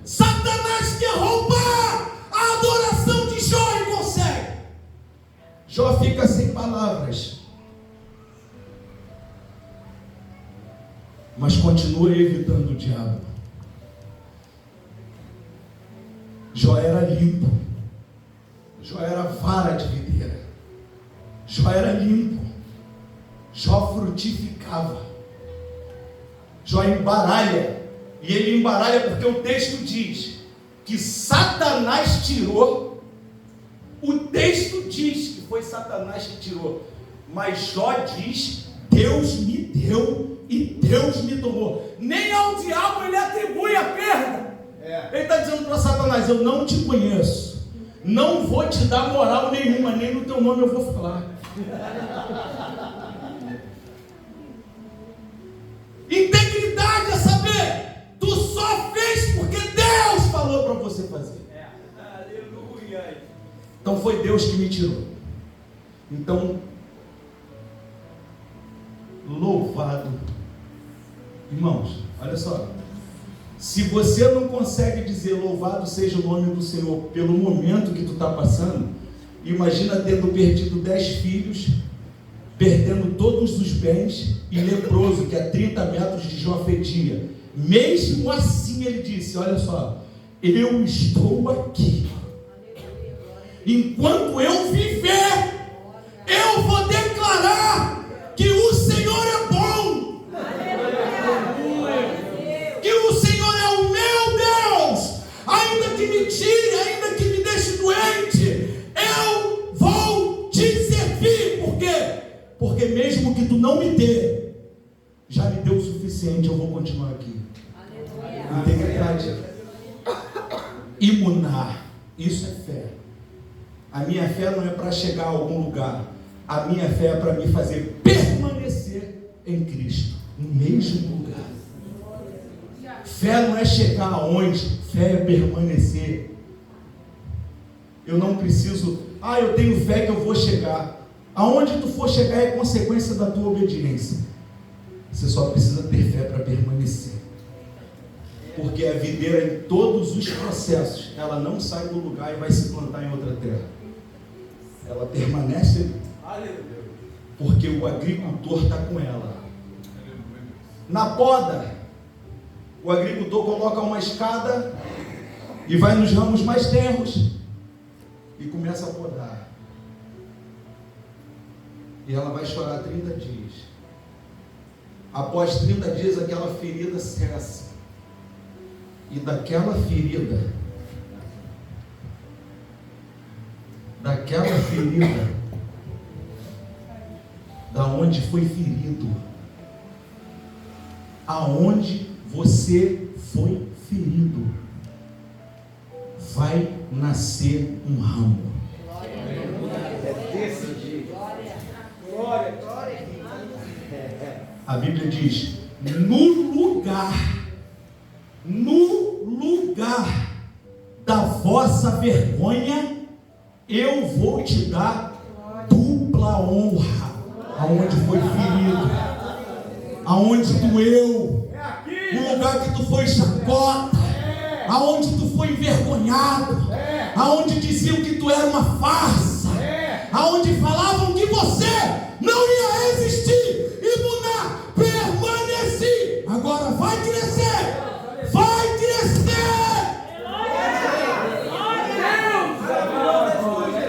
Satanás quer roubar a adoração de Jó e consegue. Jó fica sem palavras, mas continua evitando o diabo. Jó era limpo. Jó era vara de videira. Jó era limpo. Jó frutificava. Jó embaralha. E ele embaralha porque o texto diz que Satanás tirou. O texto diz que foi Satanás que tirou. Mas Jó diz: Deus me deu e Deus me tomou. Nem ao diabo ele atribui a perda. Ele está dizendo para Satanás: eu não te conheço. Não vou te dar moral nenhuma. Nem no teu nome eu vou falar. Integridade é saber: tu só fez porque Deus falou para você fazer. Aleluia. Então foi Deus que me tirou. Então, louvado. Irmãos, olha só. Se você não consegue dizer louvado seja o nome do Senhor pelo momento que tu está passando, imagina tendo perdido 10 filhos, perdendo todos os bens e leproso, que a 30 metros de Jó fedia. Mesmo assim ele disse: olha só, eu estou aqui. Enquanto eu viver, eu vou declarar que o Senhor é bom. Que o Senhor é o meu Deus. Ainda que me tire, ainda que me deixe doente, eu vou te servir. Por quê? Porque mesmo que tu não me dê, já me deu o suficiente, eu vou continuar aqui. Integridade. Imunar. Isso é fé. A minha fé não é para chegar a algum lugar. A minha fé é para me fazer permanecer em Cristo, no mesmo lugar. Fé não é chegar aonde, fé é permanecer. Eu não preciso, eu tenho fé que eu vou chegar. Aonde tu for chegar é consequência da tua obediência. Você só precisa ter fé para permanecer. Porque a videira, em todos os processos, ela não sai do lugar e vai se plantar em outra terra. Ela permanece ali. Porque o agricultor está com ela. Na poda, o agricultor coloca uma escada e vai nos ramos mais tenros e começa a podar. E ela vai chorar 30 dias. Após 30 dias, aquela ferida cessa. E daquela ferida, da onde foi ferido, aonde você foi ferido, vai nascer um ramo. É desse jeito. Glória. A Bíblia diz: no lugar da vossa vergonha, eu vou te dar dupla honra. Aonde foi ferido, aonde doeu, no lugar que tu foi chacota, aonde tu foi envergonhado, aonde diziam que tu era uma farsa, aonde falavam que você não ia existir e do nada permaneci. Agora vai crescer, vai crescer.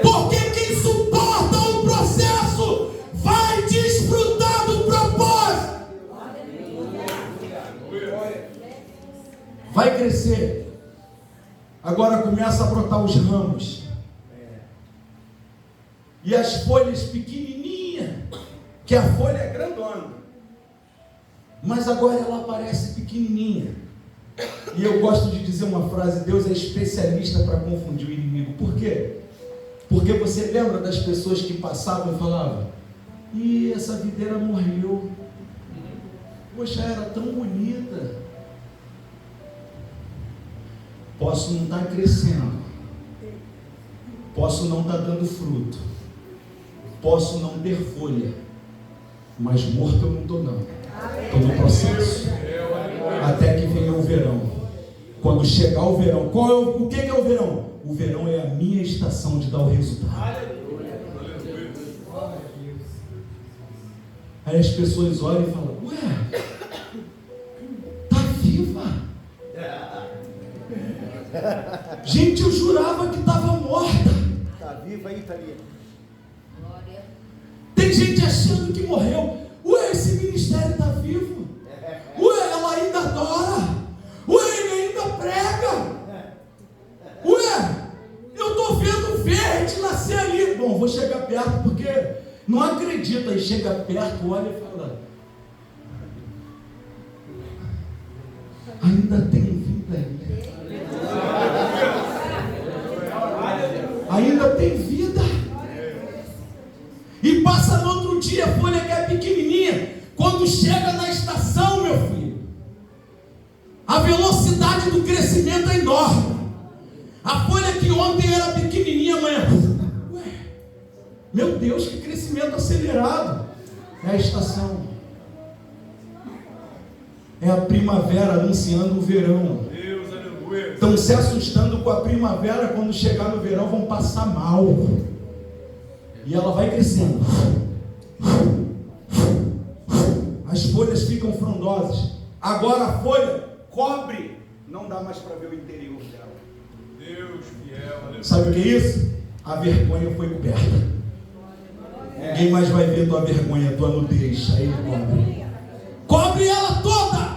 Porque quem suporta o processo vai desfrutar do propósito. Vai crescer. Agora começa a brotar os ramos. E as folhas pequenininhas, que a folha é grandona, mas agora ela parece pequenininha. E eu gosto de dizer uma frase: Deus é especialista para confundir o inimigo. Por quê? Porque você lembra das pessoas que passavam e falavam: ih, essa videira morreu, poxa, era tão bonita. Posso não estar crescendo, posso não estar dando fruto, posso não ter folha, mas morto eu não estou não. Estou no processo. Até que venha o verão. Quando chegar o verão, o que é o verão? O verão é a minha estação de dar o resultado. Aí as pessoas olham e falam: ué, tá viva? Gente, eu jurava que estava morta. Tá viva aí, Thalia. Tem gente achando que morreu. Ué, esse ministério está vivo. Ué, ela ainda adora. Ué, ele ainda prega. Ué, eu estou vendo verde nascer ali. Bom, vou chegar perto porque não acredita. Aí chega perto, olha e fala: ainda tem vida ali. Ainda tem vida. E passa no outro dia, a folha que é pequenininha. Quando chega na estação, meu filho, a velocidade do crescimento é enorme. A folha que ontem era pequenininha, amanhã, ué, meu Deus, que crescimento acelerado. É a estação. É a primavera anunciando o verão. Deus, aleluia. Estão se assustando com a primavera. Quando chegar no verão vão passar mal. E ela vai crescendo. As folhas ficam frondosas. Agora a folha cobre. Não dá mais para ver o interior dela. Deus fiel, aleluia. Sabe o que é isso? A vergonha foi coberta. Ninguém mais vai ver tua vergonha, tua nudez. Aí ele cobre. Cobre ela toda.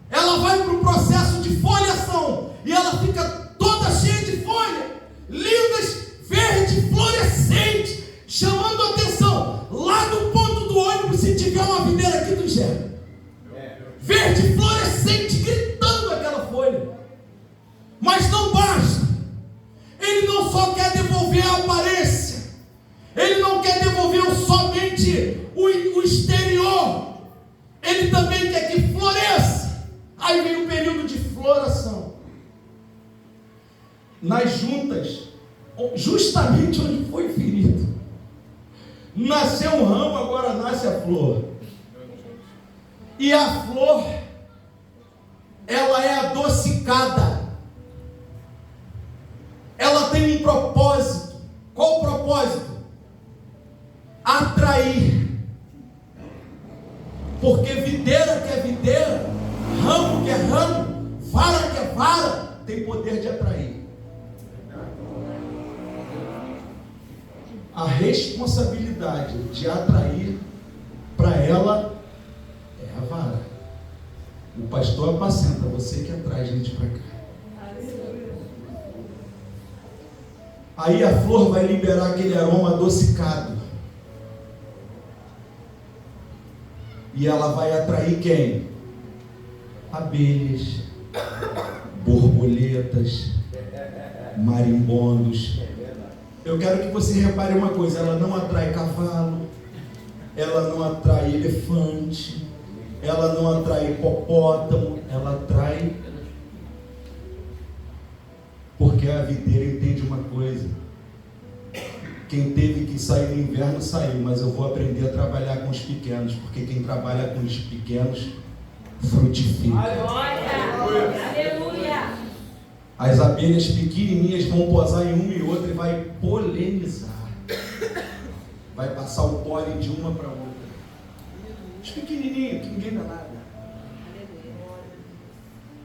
Ela vai para o processo de folhação. E ela fica toda cheia de folha. Lindas, verde, fluorescente. Chamando a atenção. Lá do ponto do ônibus, se tiver uma videira aqui, tu enxerga. Verde, fluorescente, gritando aquela folha. Mas não basta. Ele não só quer devolver a aparência. Ele não quer devolver somente o exterior. Ele também quer que floresça. Aí vem o período de floração. Nas juntas, justamente onde foi ferido, nasceu um ramo, agora nasce a flor. E a flor, ela é adocicada. Ela tem um propósito. Qual o propósito? Atrair. Porque videira que é videira, ramo que é ramo, vara que é vara, tem poder de atrair. A responsabilidade de atrair para ela pastor apacenta, você que atrai gente para cá. Aí a flor vai liberar aquele aroma adocicado. E ela vai atrair quem? Abelhas, borboletas, marimbondos. Eu quero que você repare uma coisa: ela não atrai cavalo, ela não atrai elefante, ela não atrai hipopótamo, ela atrai. Porque a videira entende uma coisa: quem teve que sair no inverno saiu, mas eu vou aprender a trabalhar com os pequenos, porque quem trabalha com os pequenos frutifica. Aleluia! As abelhas pequenininhas vão posar em uma e outra e vai polinizar. Vai passar o pólen de uma para outra. Os pequenininhos, que ninguém dá nada.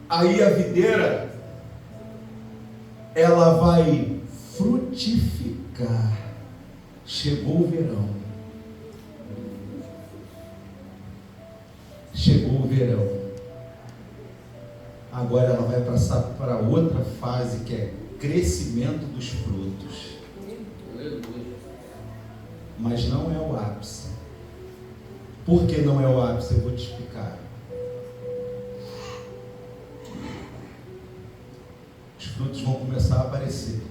Aí a videira, ela vai frutificar. Chegou o verão. Chegou o verão. Agora ela vai passar para outra fase, que é crescimento dos frutos. Mas não é o ápice. Por que não é o ápice? Eu vou te explicar. Os frutos vão começar a aparecer.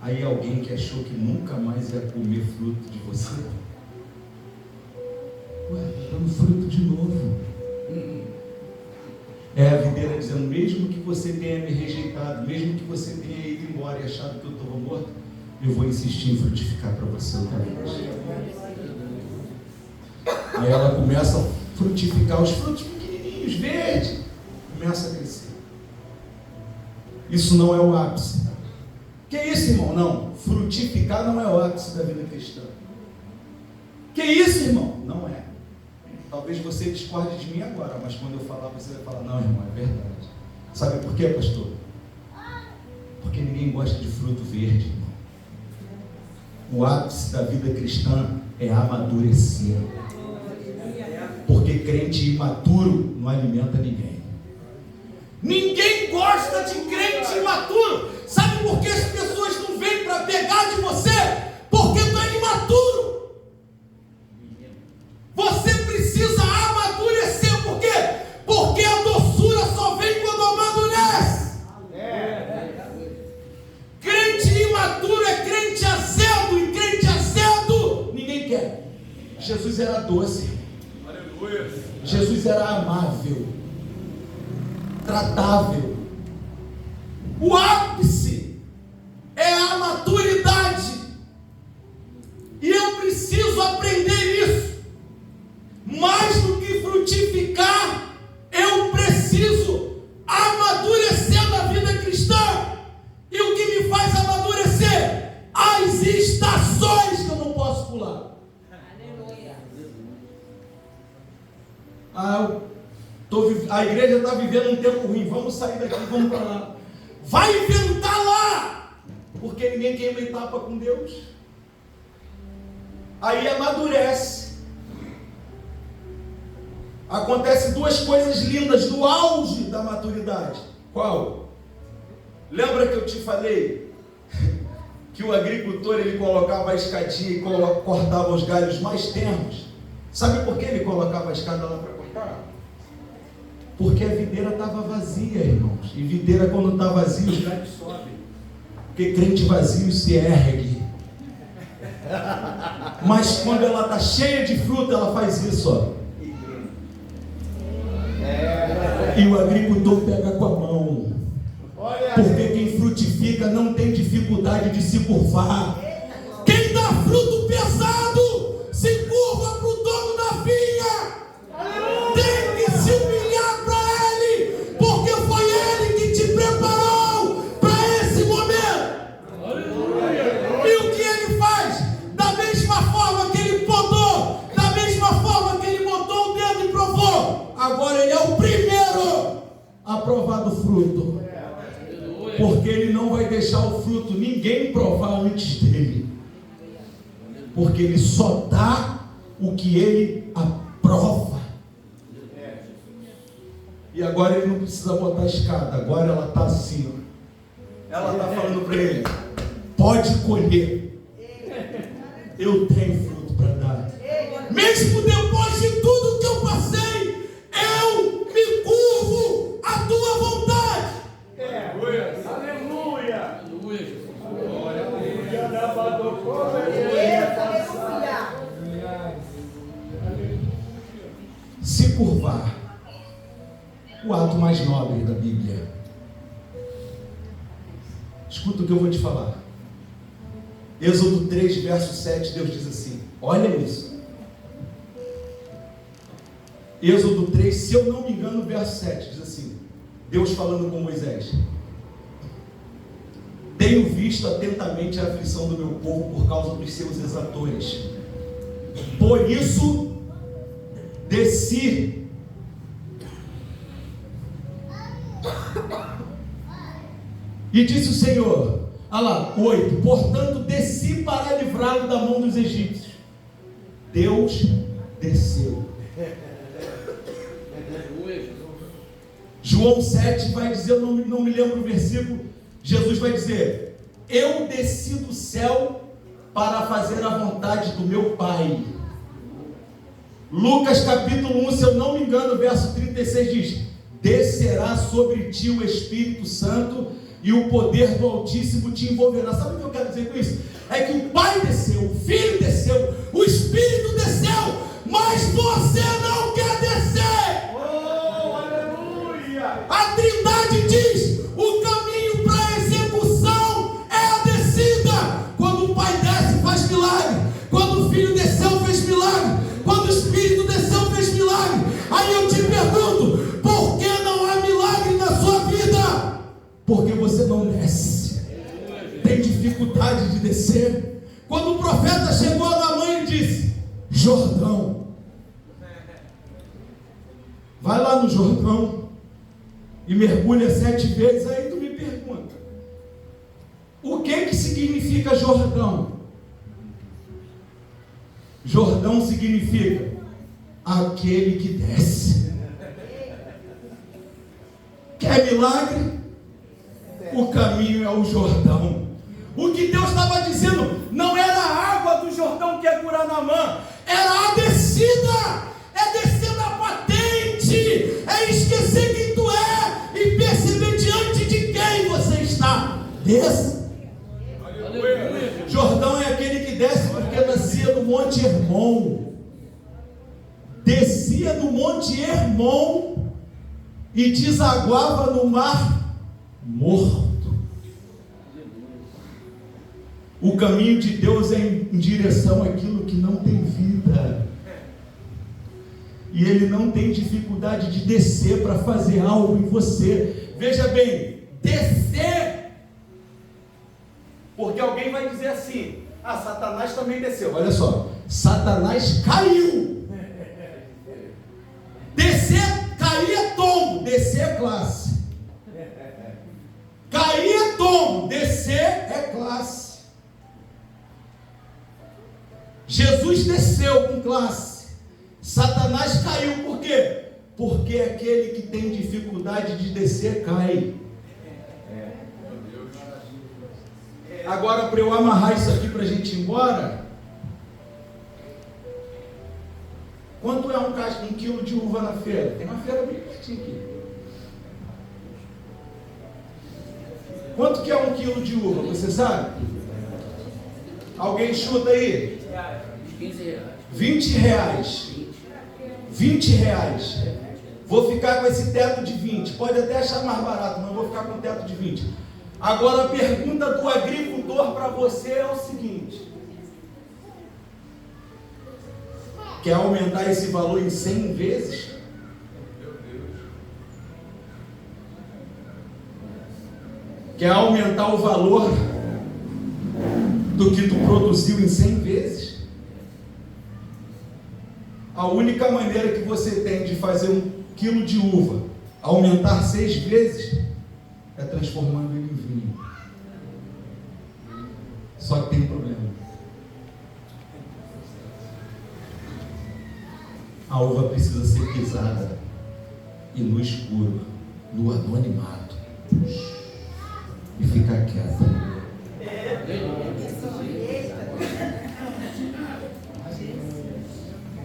Aí alguém que achou que nunca mais ia comer fruto de você, dando fruto de novo. É a videira dizendo: mesmo que você tenha me rejeitado, mesmo que você tenha ido embora e achado que eu estava morto, eu vou insistir em frutificar para você outra vez. Aí ela começa a frutificar os frutos pequenininhos, verdes, começa a crescer. Isso não é o ápice. Que isso, irmão? Não, frutificar não é o ápice da vida cristã. Que isso, irmão? Não é. Talvez você discorde de mim agora, mas quando eu falar, você vai falar: não, irmão, é verdade. Sabe por quê, pastor? Porque ninguém gosta de fruto verde, irmão. O ápice da vida cristã é amadurecer. Porque crente imaturo não alimenta ninguém. Ninguém gosta de crente imaturo. Sabe por que as pessoas não vêm para pegar de você? Porque tu é imaturo. Você precisa amadurecer. Por quê? Porque a doçura só vem quando amadurece. Crente imaturo é crente azedo. E crente azedo ninguém quer. Jesus era doce. Aleluia. Jesus era amável, tratável. O ápice é a maturidade. E eu preciso aprender isso. Mais do que frutificar, eu preciso amadurecer na vida cristã. E o que me faz amadurecer? As estações que eu não posso pular. Aleluia! A igreja está vivendo um tempo ruim. Vamos sair daqui, vamos para lá. Vai inventar lá, porque ninguém queima etapa com Deus. Aí amadurece. Acontece duas coisas lindas no auge da maturidade. Qual? Lembra que eu te falei que o agricultor, ele colocava a escadinha e cortava os galhos mais tenros? Sabe por que ele colocava a escada lá para cortar? Porque a videira estava vazia, irmãos. E videira, quando está vazia, os galhos sobem. Porque crente vazio se ergue. Mas quando ela está cheia de fruta, ela faz isso, ó. E o agricultor pega com a mão. Porque quem frutifica não tem dificuldade de se curvar. Quem dá fruto pesado se curva para o dono da vinha. Tem que se humilhar para ele, porque foi ele que te preparou para esse momento. E o que ele faz? Da mesma forma que ele podou, da mesma forma que ele botou o dedo e provou, agora ele é o primeiro a provar do fruto. Porque ele não vai deixar o fruto ninguém provar antes dele. Porque ele só dá o que ele aprova. E agora ele não precisa botar a escada, agora ela está assim, ó. Ela está falando para ele: pode colher, eu tenho fruto para dar. Mesmo depois de tudo que eu passei, eu me curvo à tua vontade. Aleluia. Aleluia. Se curvar, o ato mais nobre da Bíblia. Escuta o que eu vou te falar. Êxodo 3, verso 7, Deus diz assim: olha isso. Êxodo 3, se eu não me engano, verso 7, diz assim, Deus falando com Moisés: tenho visto atentamente a aflição do meu povo por causa dos seus exatores. Por isso, desci. E disse o Senhor, olha lá, 8, portanto desci para livrá-lo da mão dos egípcios. Deus desceu. João 7 vai dizer, eu não me lembro o versículo, Jesus vai dizer: eu desci do céu para fazer a vontade do meu Pai. Lucas capítulo 1, se eu não me engano, verso 36 diz: descerá sobre ti o Espírito Santo e o poder do Altíssimo te envolverá. Sabe o que eu quero dizer com isso? É que o Pai desceu, o Filho desceu, o Espírito desceu, mas você não quer descer. Oh, aleluia. A Trindade diz: o caminho para a execução é a descida. Quando o Pai desce, faz milagre. Quando o Filho desceu, fez milagre. Quando o Espírito desceu, fez milagre. Aí eu te pergunto: por que não há milagre na sua vida? Porque você não desce. Tem dificuldade de descer. Quando o profeta chegou na mãe e disse: Jordão, vai lá no Jordão e mergulha 7 vezes. Aí tu me pergunta: o que significa Jordão? Jordão significa aquele que desce. Quer milagre? O caminho é o Jordão. O que Deus estava dizendo não era a água do Jordão que ia curar Naamã, era a descida. É descer da patente, é esquecer quem tu é e perceber diante de quem você está. Desça. Jordão é aquele que desce porque nascia no Monte Hermon, descia no Monte Hermon e desaguava no Mar Morto. O caminho de Deus é em direção àquilo que não tem vida. E Ele não tem dificuldade de descer para fazer algo em você. Veja bem, descer. Porque alguém vai dizer assim: ah, Satanás também desceu. Olha só, Satanás caiu. Descer, cair é tombo, descer é classe. Cair é tombo, descer é classe. Jesus desceu com classe. Satanás caiu por quê? Porque aquele que tem dificuldade de descer cai. Agora, para eu amarrar isso aqui para a gente ir embora, quanto é um quilo de uva na feira? Tem uma feira bem pertinho aqui. Quanto que é 1 quilo de uva? Você sabe? Alguém chuta aí? 15 reais. 20 reais. 20 reais. Vou ficar com esse teto de 20. Pode até achar mais barato, mas vou ficar com o teto de 20. Agora a pergunta do agricultor para você é o seguinte: quer aumentar esse valor em 100 vezes? Quer aumentar o valor do que tu produziu em 100 vezes? A única maneira que você tem de fazer 1 quilo de uva aumentar 6 vezes é transformando ele em vinho. Só que tem um problema. A uva precisa ser pisada. e no escuro, no anonimato, e ficar quieto.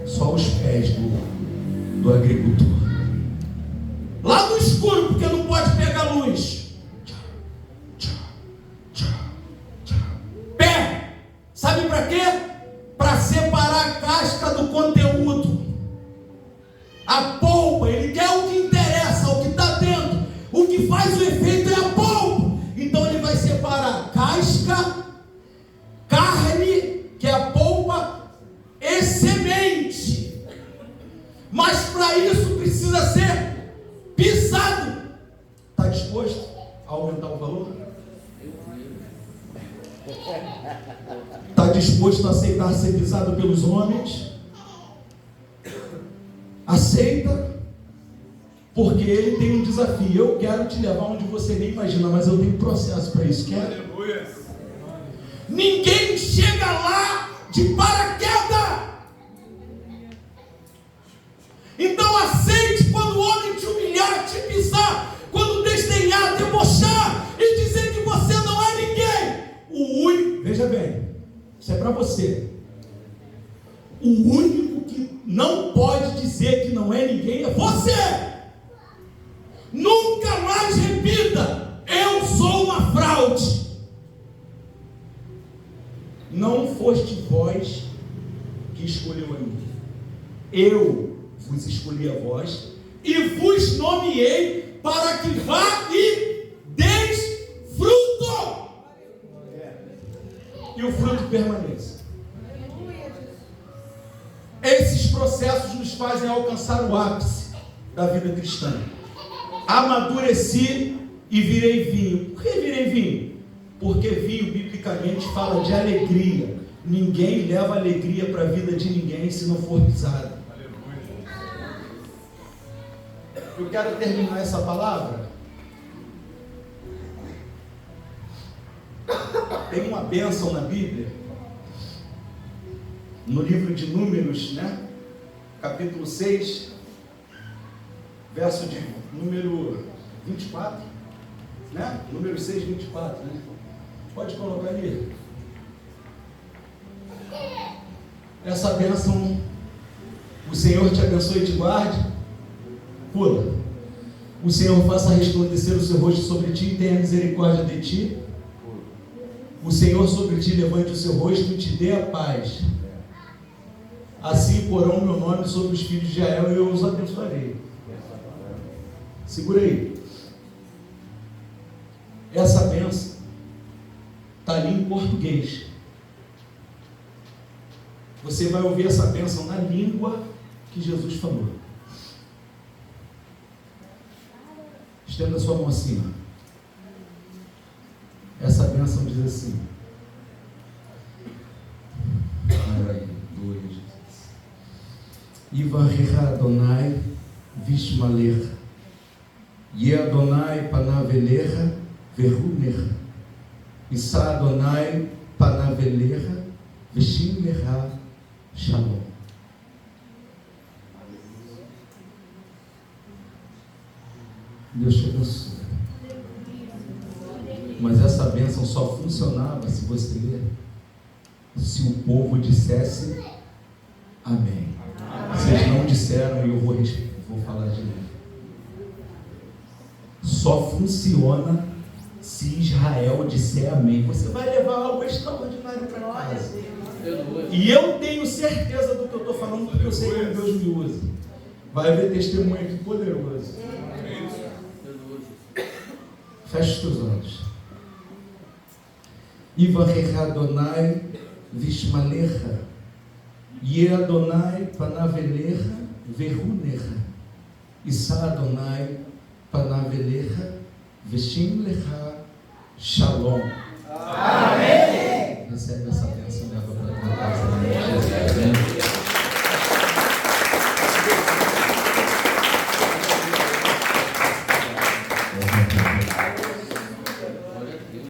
Só os pés do agricultor. Lá no escuro, porque não pode pegar luz. Pé, sabe para quê? Para separar a casca do conteúdo. A polpa, ele quer o que interessa, o que está dentro. O que faz o efeito é a polpa. Então ele vai separar casca, carne, que é a polpa, e semente. Mas para isso precisa ser pisado. Está disposto a aumentar o valor? Está disposto a aceitar ser pisado pelos homens? Aceita, porque ele tem um desafio. Eu quero te levar onde você nem imagina, mas eu tenho processo para isso. Quer? Aleluia. Ninguém chega lá de paraquedas. Então aceite quando o homem te humilhar, te pisar, quando desdenhar, debochar e dizer que você não é ninguém. O único, veja bem, isso é para você. O único que não pode dizer que não é ninguém é você. Nunca mais repita: eu sou uma fraude. Não foste vós que escolheu a mim. Eu vos escolhi a vós e vos nomeei para que vá e deis fruto. E o fruto permaneça. Esses processos nos fazem alcançar o ápice da vida cristã. Amadureci e virei vinho. Por que virei vinho? Porque vinho, biblicamente, fala de alegria. Ninguém leva alegria para a vida de ninguém se não for pisado. Eu quero terminar essa palavra. Tem uma bênção na Bíblia, no livro de Números, né? Capítulo 6, verso de número 24, né? Número 6, 24, né? Pode colocar ali. Essa bênção, o Senhor te abençoe e te guarde. Pula. O Senhor faça resplandecer o seu rosto sobre ti e tenha misericórdia de ti. O Senhor sobre ti levante o seu rosto e te dê a paz. Assim porão o meu nome sobre os filhos de Israel e eu os abençoarei. Segura aí. Essa bênção está ali em português. Você vai ouvir essa bênção na língua que Jesus falou. Estenda a sua mão acima. Essa bênção diz assim: Ivarecha Adonai Vishmalecha Ye Adonai Panavelecha Verunecha Issa Adonai Panavelecha Vishimlecha Shalom. Deus te abençoe. Mas essa bênção só funcionava se o povo dissesse amém. Vocês não disseram e eu vou falar de novo. Só funciona se Israel disser amém. Você vai levar algo extraordinário para casa. E eu tenho certeza do que eu estou falando, porque eu sei que Deus me usa. Vai haver testemunho aqui poderoso. Feche os teus olhos. Ivarecha Adonai Vishmalecha Ye Adonai Panavelecha Verunecha Issa Adonai Panavelecha Vishimlecha Shalom. Amém. Recebe